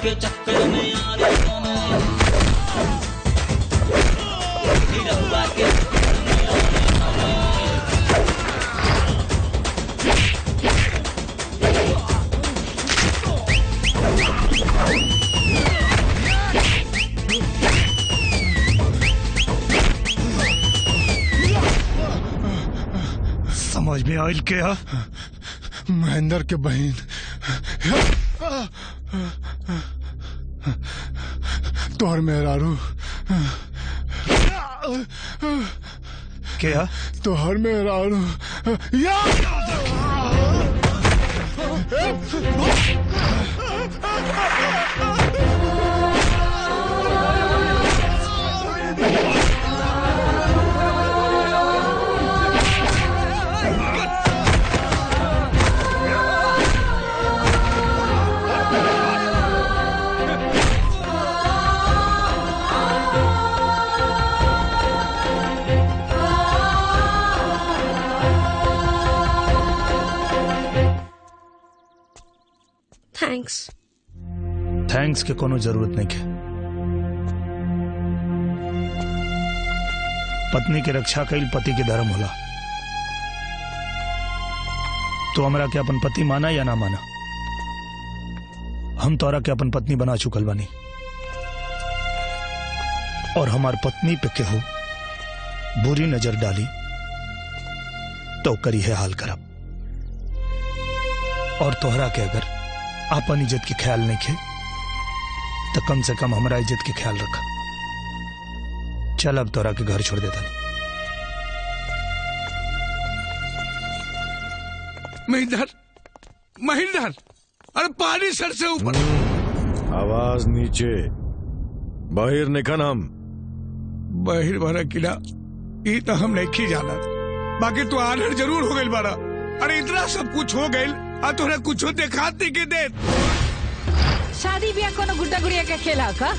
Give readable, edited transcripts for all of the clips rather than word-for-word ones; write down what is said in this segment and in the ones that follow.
के चक्कर में यार निरहुआ के चक्कर में समझ में आयल क्या? महेंद्र के बहन तोहर मेहरारू क्या? तोहर मेहरारू थैंक्स के कोनो जरूरत नहीं है। पत्नी के रक्षा कईल पति के धर्म होला। तो हमरा के अपन पति माना या ना माना, हम तोरा के अपन पत्नी बना चुकल बानी और हमार पत्नी पे केहू बुरी नजर डाली तो करी है हाल करब। और तोहरा के अगर आपन इज्जत के ख्याल नहीं खे तो कम से कम हमारा इज्जत के ख्याल रखा। चल अब तोरा के घर छोड़ देता नहीं। महेंद्र, महेंद्र, अरे पानी सर से ऊपर। आवाज नीचे। बाहर निकल। हम बाहर बारा किला ये तो हम नहीं जाना, बाकी तो आनर जरूर हो गई बारा। अरे इतना सब कुछ हो गई और तोरा कुछ दिखाती के दे। शादी ब्याह कोनो गुड्डा गुड़िया का खेला का?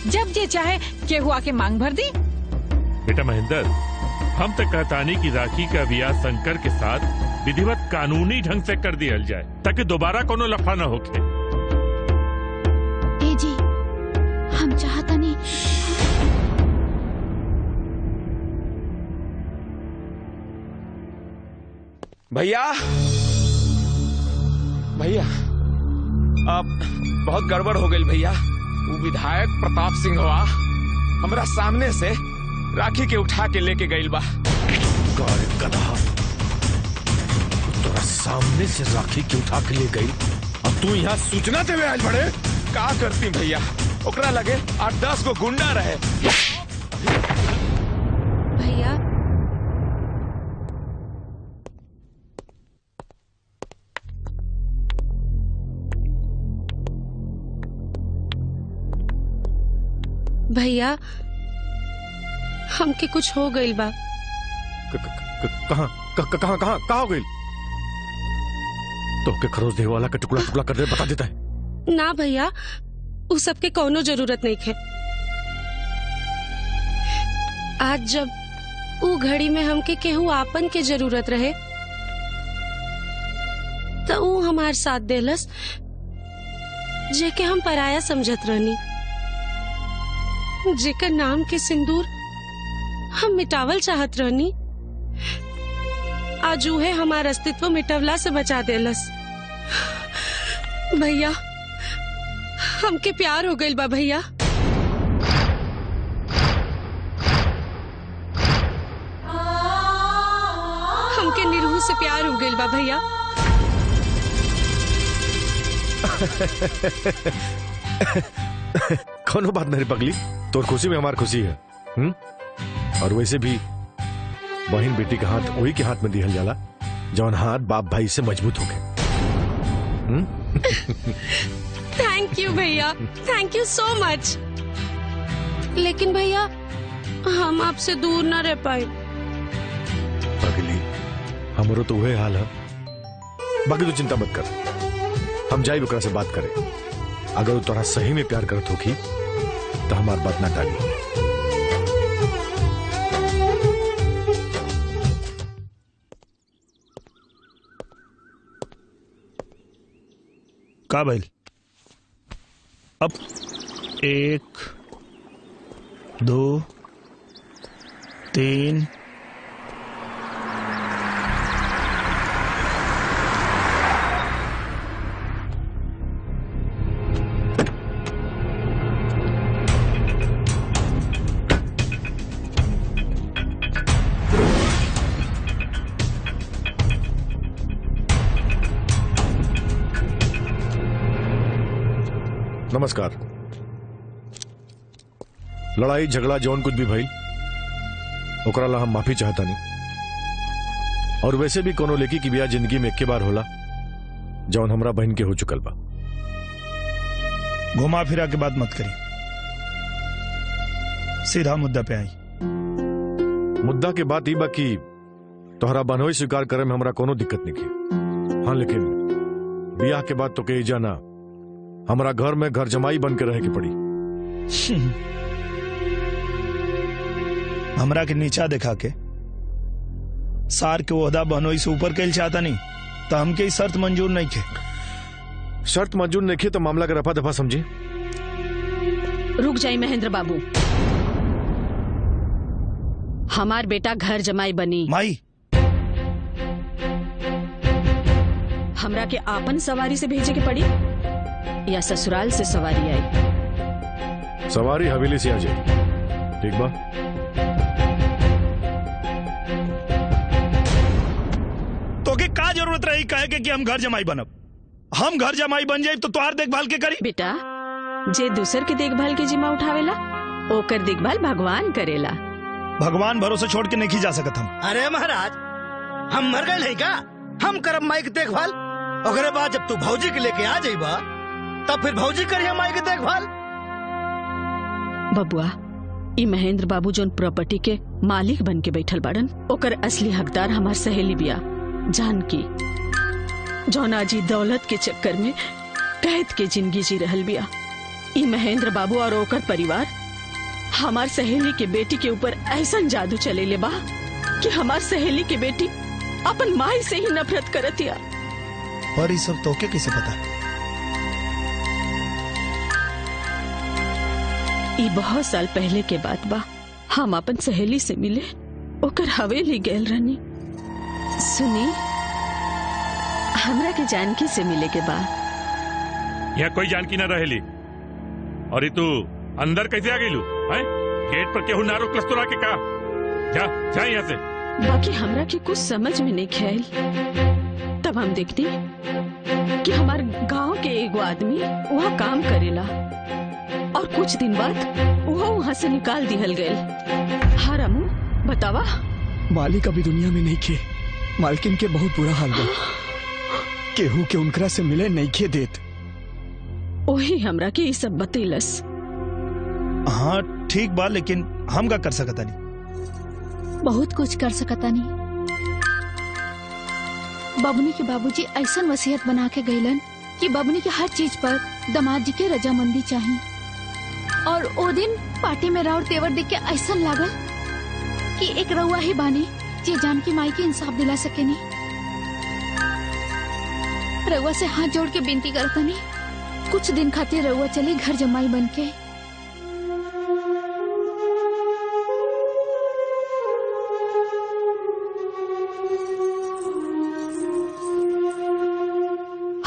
जब जे चाहे केहू आके मांग भर दी। बेटा महेंद्र, हम तो कहतानी की राखी का ब्याह शंकर के साथ विधिवत कानूनी ढंग से कर दिया जाए ताकि दोबारा कोनो लफड़ा न होके। ए जी, हम चाहता नहीं। भैया, भैया, अब बहुत गड़बड़ हो गई भैया। वो विधायक प्रताप सिंह हुआ हमरा सामने से राखी के उठा के लेके गई बा। गधा, तोरा सामने से राखी के उठा के ले गई और तू यहाँ सूचना देवे आज बड़े? का करती भैया, ओकरा लगे 8-10 गो गुंडा रहे। भैया, भैया, हमके कुछ हो गई बा। कहाँ कहाँ कहाँ कहाँ हो गई? तो के खरोच देवे वाला का टुकड़ा टुकड़ा कर दे, बता देता है। ना भैया, उस सब के कोनो जरूरत नहीं है। आज जब ऊ घड़ी में हमके केहू आपन के जरूरत रहे तो ऊ हमार साथ देलस, जेके हम पराया समझत रहनी, जेकर नाम के सिंदूर हम मिटावल चाहत रहनी। आज उहे हमार अस्तित्व मिटवला से बचा देलस। भैया, हमके प्यार हो गइल बा भैया। हमके निरूह से प्यार हो गइल बा भैया। कोनो बात नहीं पगली, तोर खुशी में हमार खुशी है। और वैसे भी बहन बेटी का हाथ वही के हाथ में दिहल जाला जौन हाथ बाप भाई से मजबूत हो गए। थैंक यू भैया, थैंक यू सो मच। लेकिन भैया, हम आपसे दूर न रह पाए। पगली, हमरो तो वही हाल है। बाकी तू चिंता मत कर, हम जाए ओकरा से बात करें। अगर वो तोरा सही में प्यार करत होगी तो हमार बात ना टाली। का भइल? अब 1 2 3 नमस्कार। लड़ाई झगड़ा जौन कुछ भी भइल ओकरा ला हम माफी चाहता नहीं। और वैसे भी कोनो लेकी की बियाह जिंदगी में एक बार होला जौन हमरा बहन के हो चुकल बा। घुमा फिरा के बात मत करी, सीधा मुद्दा पे आई। मुद्दा के बात ई बा कि तोहरा बनोई स्वीकार करे में हमरा कोनो दिक्कत नहीं की। हाँ, लेकिन बियाह के बाद तो कही जाना हमरा घर में घर जमाई बन के रहे की पड़ी। हमरा के नीचा दिखा के सार के ओहदा बहनोई से ऊपर कैल चाहता नहीं तो हमके ई शर्त मंजूर नहीं थे। शर्त मंजूर नहीं की तो मामला का रफा दफा समझे। रुक जाई महेंद्र बाबू, हमार बेटा घर जमाई बनी। माई, हमरा के आपन सवारी से भेजे के पड़ी या ससुराल से सवारी आई? सवारी हवेली से आ जाए। ठीक बा। तो के का जरूरत रही कहे के कि हम घर जमाई बनब? हम घर जमाई बन जाए तो तोहार देखभाल के करी? बेटा, जे दूसर के देखभाल के जिम्मा उठावेला ओकर देखभाल भगवान करेला। भगवान भरोसे छोड़ के नहीं जा सकत हम। अरे महाराज, हम मर गए नहीं का? हम करब माई के देखभाल। ओकरे बाद जब तू भौजी के लेके आ जाइबा तब फिर भौजी करिए माई के देखभाल। बबुआ, ई महेंद्र बाबू जोन प्रॉपर्टी के मालिक बन के बैठल बाड़न ओकर असली हकदार हमार सहेली बिया जानकी, जौन आजी दौलत के चक्कर में कैद के जिंदगी जी रहल बिया। ई महेंद्र बाबू और ओकर परिवार हमार सहेली के बेटी के ऊपर ऐसा जादू चलेले बा कि हमार सहेली के बेटी अपन माई से ही नफरत करतिया। पर ये सब तोके कैसे पता? ई बहुत साल पहले के बात बा। हम अपन सहेली से मिले ओकर हवेली गैल रहनी। सुनी, हमरा के जानकी से मिले के बाद। यहाँ कोई जानकी न रहेली। और ये तू अंदर कैसे आ गईलू? गेट पर केहू ना रोकलस तोरा के का? जा जा यहाँ से। बाकी हमरा के कुछ समझ में नहीं ख्याल। तब हम देखनी कि हमार गांव के एगो आदमी वहाँ काम करेला और कुछ दिन बाद वो वहाँ से निकाल दिहल गए। हाँ रामू, बतावा। मालिक अभी दुनिया में नहीं खे। मालकिन के बहुत बुरा हाल बा। केहू के उनकरा से मिले नहीं खे देत। वही हमरा के ये सब बतेलस। हाँ ठीक बा, लेकिन हम का कर सकता नहीं? बहुत कुछ कर सकता नहीं। बबनी के बाबूजी ऐसा वसीयत बना के गईलन कि बबनी के हर चीज पर दामाद जी के रजामंदी चाहिए। और ओ दिन पार्टी में राउर तेवर देख के ऐसा लगा कि एक रउआ ही बानी जे जानकी माई के इंसाफ दिला सके नहीं। रउआ से हाथ जोड़ के विनती करता नहीं, कुछ दिन खातिर रउआ चली घर जमाई बन के।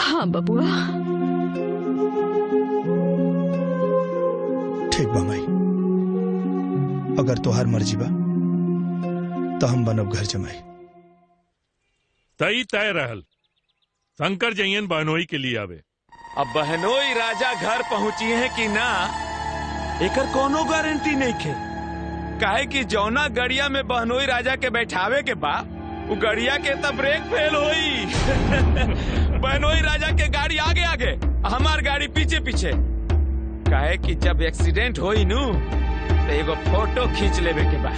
हाँ बबुआ। ठीक बा माई, अगर तोहार मर्जी बा तो हम बनब घर जमाई। तई तय रहल। शंकर जयन बहनोई के लिए आवे। अब बहनोई राजा घर पहुंची है कि ना एकर कोनो गारंटी नहीं खे। काहे कि जौना गड़िया में बहनोई राजा के बैठावे के बा वो गड़िया के तब ब्रेक फेल होई। बहनोई राजा के गाड़ी आगे आगे, हमार गाड़ी पीछे पीछे। काहे कि जब एक्सीडेंट होई नू तो एगो फोटो खींच लेवे के बा।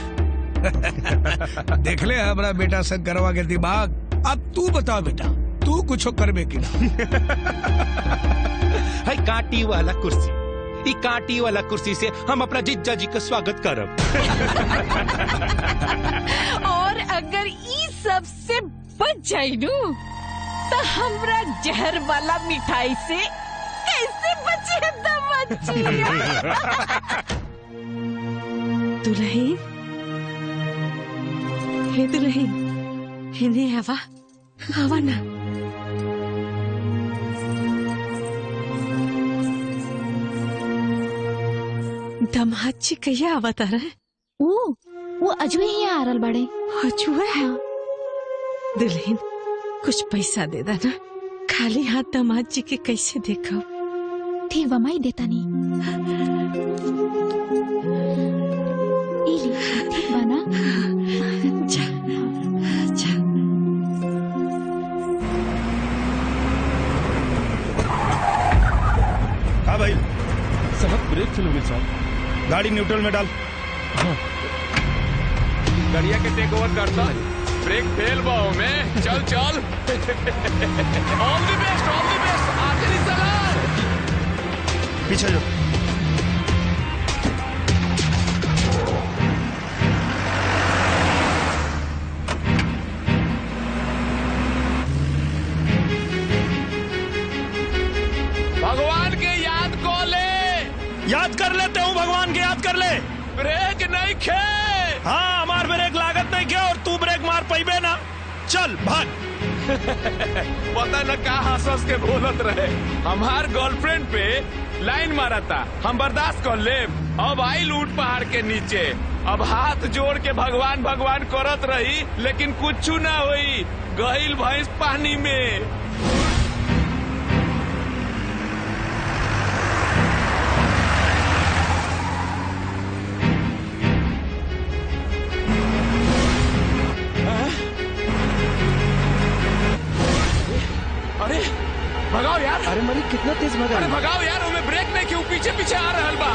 देख ले हमारा बेटा शंकरवा के दिमाग। अब तू बता बेटा, तू कुछ करबे कि ना? है कांटी वाला कुर्सी। ई कांटी वाला कुर्सी से हम अपना जीजा जी का स्वागत करब। और अगर ई सब से बच जाई नू तो हमरा जहर वाला मिठाई से कैसे बच्ची एकदम बच्ची। दुल्हन, हे दुल्हन, इन्हें हवा हवा ना। दामाद जी कहिया आवता रहे? वो अजुए ही आ रहल बड़े। अजुए? हाँ। दुल्हन कुछ पैसा दे देना, खाली हाथ दामाद जी के कैसे देखो। ठीक बा माई देता नहीं। ठीक बा ना? जा, जा। हाँ भाई साहब ब्रेक फेल हो गई साहब। गाड़ी न्यूट्रल में डाल। गड़िया के टेक ओवर करता ब्रेक फेल बाओ में। चल चल। ऑल द बेस्ट आखिरी सलाम। पीछे जो। भगवान के याद को ले। याद कर लेते हूँ, भगवान के याद कर ले। ब्रेक नहीं खे। हाँ हमार ब्रेक लागत नहीं क्या और तू ब्रेक मार पाइबे ना। चल भाग। पता न का हंस के बोलत रहे। हमार गर्लफ्रेंड पे लाइन मारा था, हम बर्दाश्त कर ले। अब आई लूट पहाड़ के नीचे। अब हाथ जोड़ के भगवान भगवान करत रही, लेकिन कुछ ना हुई। गईल भैंस पानी में। अरे भगाओ यार। अरे मरी कितना तेज भगा। अरे भगाओ यार, हमें ब्रेक नहीं क्यों पीछे पीछे आ रहल बा।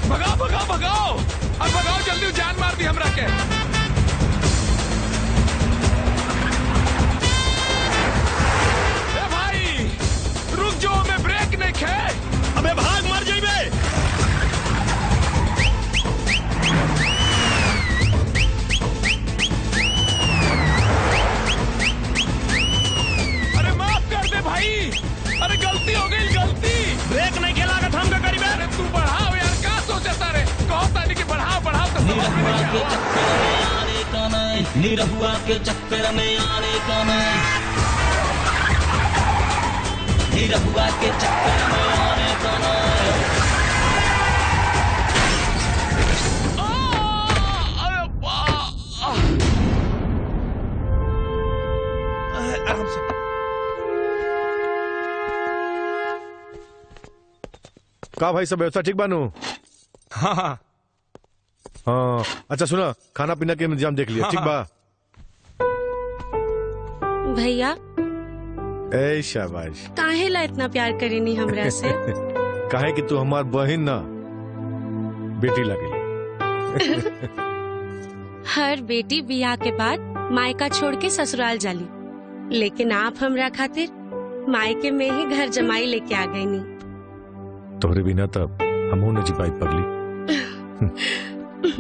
भगाओ भगाओ भगाओ। अब भगाओ जल्दी, जान मार दी हमरा के। ए भाई रुक जो, हमें ब्रेक नहीं खे। अबे भाग मर जाइबे। अरे माफ कर दे भाई, अरे गलती हो गई गलती। ब्रेक नहीं खेला का हम का करीबे। अरे तू बढ़ाओ यार, का सोचता रे। कहो तानी कि बढ़ाओ बढ़ाओ तो समझ में नहीं के क्या चक्कर में आने का नहीं, निरहुआ के चक्कर में आने का नहीं, निरहुआ के चक्कर में आने का नहीं। अरे आराम से। का भाई सब व्यवस्था ठीक बानू? हाँ हाँ हाँ अच्छा सुना, खाना पीना के इंतजाम देख लिया। ठीक बा। भैया ए शाबाश। काहे ला इतना प्यार करेनी हमरा से? काहे कि तू हमार बहन ना बेटी लगेली। हर बेटी बियाह के बाद मायका छोड़ के ससुराल जाली, लेकिन आप हमरा खातिर मायके में ही घर जमाई लेके आ गई नी। तोहरे बिना तब हमहू न जी पाई पगली।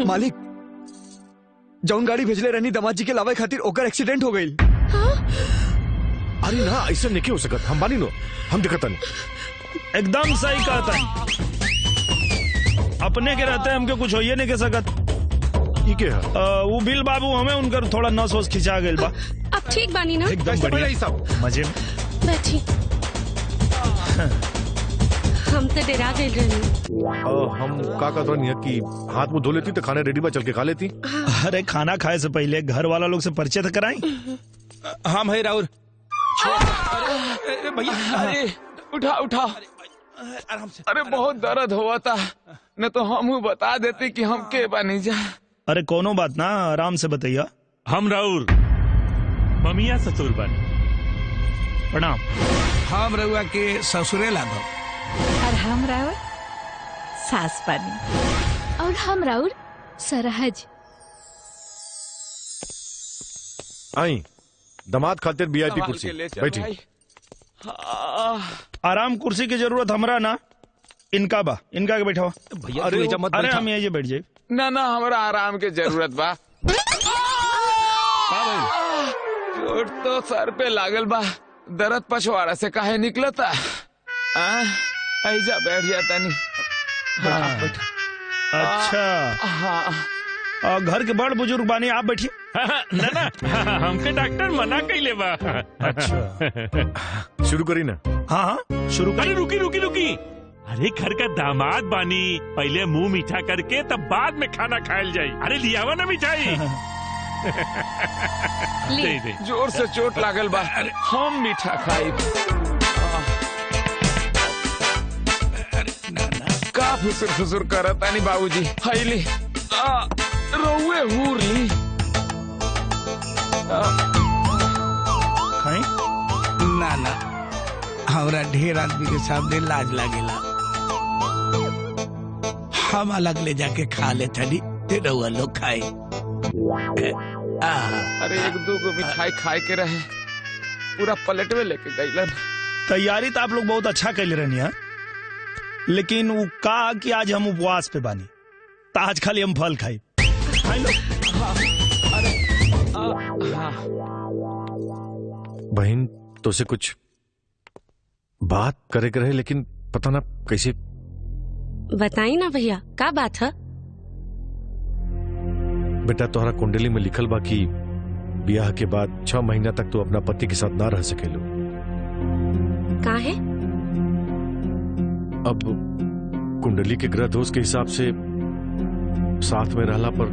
मालिक जौन गाड़ी भेजले रहनी दामाद जी के लावे खातिर, ओकर एक्सीडेंट हो गई। अरे ना ऐसे नहीं हो सकत। हम बानी नो, हम दिखता नहीं। एकदम सही कहता है। अपने के रहते हमके कुछ होइए नहीं के सकत। ये क्या है? वो बिल बाबू हमें उनकर थोड़ा नस वस खिंचा गइल बा। अब ठीक बानी ना? एकदम बढ़िया सब मजे में। बैठी। हम तो डरा गए रहनी। हम का कहत रहनी है कि हाथ मुंह धो लेती तो खाने रेडी बा, चल के खा लेती। अरे खाना खाए से पहले घर वाला लोग से परिचय तो कराई। हाँ भाई राउर। अरे भैया, अरे उठा उठा। आराम से। अरे बहुत दर्द हुआ था, न तो हम बता देते कि हम के बनी जा। अरे कोनो बात ना, आराम से बताइए। हम राउर ममिया ससुर बन। प्रणाम। हम रउआ के ससुरे लागो। और हम राउर सास बनी। और हम राउर सरहज। आई दामाद खातिर वीआईपी कुर्सी बैठी। आराम कुर्सी की जरूरत हमरा ना, इनका बा, इनका के बैठा। भैया अरे तू मत अरे बैठा। हम ये बैठ जाए। ना ना, हमरा आराम के जरूरत बा। चोट तो सर पे लागल बा, दर्द पछवाड़ा से काहे निकलता। ऐजा बैठ जाता नहीं। हाँ, बैठ। अच्छा हाँ घर के बड़ बुजुर्ग बानी, आप बैठिए। ना ना हमके डॉक्टर मना कैले बा। अच्छा शुरू करी ना। हाँ हाँ शुरू अरे रुकी रुकी रुकी, अरे घर का दामाद बानी, पहले मुंह मीठा करके तब बाद में खाना खायल जाई। अरे लियावा ना मिठाई। दे दे। जोर से चोट लागल बा, हम मीठा खाई। का फुसुर फुसुर करत आनी बाबूजी, हैली रहुए हूर ली। खाई ना ना हमरा ढेर आदमी के सामने लाज लागेला, हम अलग ले जाके खा ले थड़ी, रहुआ लोग खाए। अरे एक दो को मिठाई खाए के रहे, पूरा पलट में लेके गईलन। तैयारी तो आप लोग बहुत अच्छा कैले रहनी है, लेकिन वो कहा कि आज हम उपवास पे बानी, तो आज खाली हम फल खाई। बहन तो से कुछ बात करे के रहे, लेकिन पता ना कैसे। बताई ना भैया, का बात है? बेटा तोहरा कुंडली में लिखल बा कि ब्याह के बाद 6 महीना तक तू अपना पति के साथ ना रह सकेलो। का है? अब कुंडली के ग्रह दोष के हिसाब से साथ में रहला पर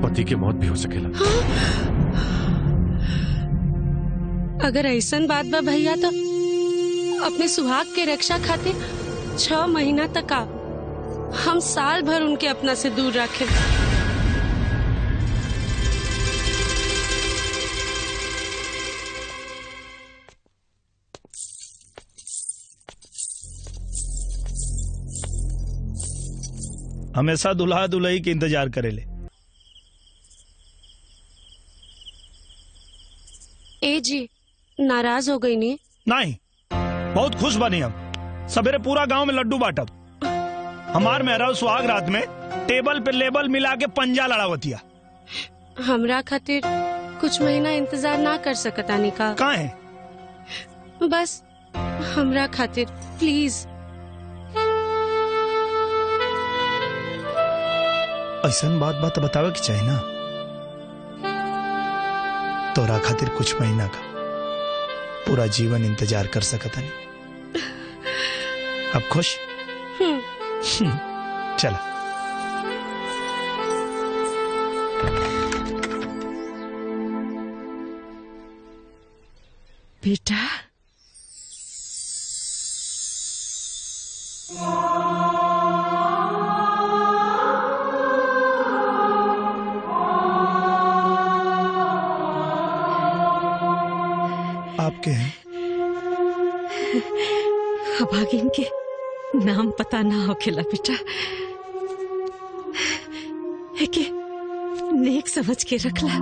पति की मौत भी हो सकेला। अगर ऐसन बात बा भैया, तो अपने सुहाग के रक्षा खातिर 6 महीना तक हम साल भर उनके अपना से दूर रखे। हमेशा दुल्हा दुल्ही के इंतजार करेले। ए जी नाराज हो गई नहीं? नहीं, बहुत खुश बनी हम। सवेरे पूरा गांव में लड्डू बांटब। हमार मेहरारू सुहाग रात में टेबल पे लेबल मिला के पंजा लड़ावतिया। हमरा खातिर कुछ महीना इंतजार ना कर सकता निका? का है? बस हमरा खातिर प्लीज। ऐसन बात बतावे की चाहिए ना। तोरा खातिर कुछ महीना का पूरा जीवन इंतजार कर सकता नहीं। अब खुश? चला। बेटा आपके हैं? अभागिन के नाम पता ना होखेला बेटा, है कि नेक समझ के रखला।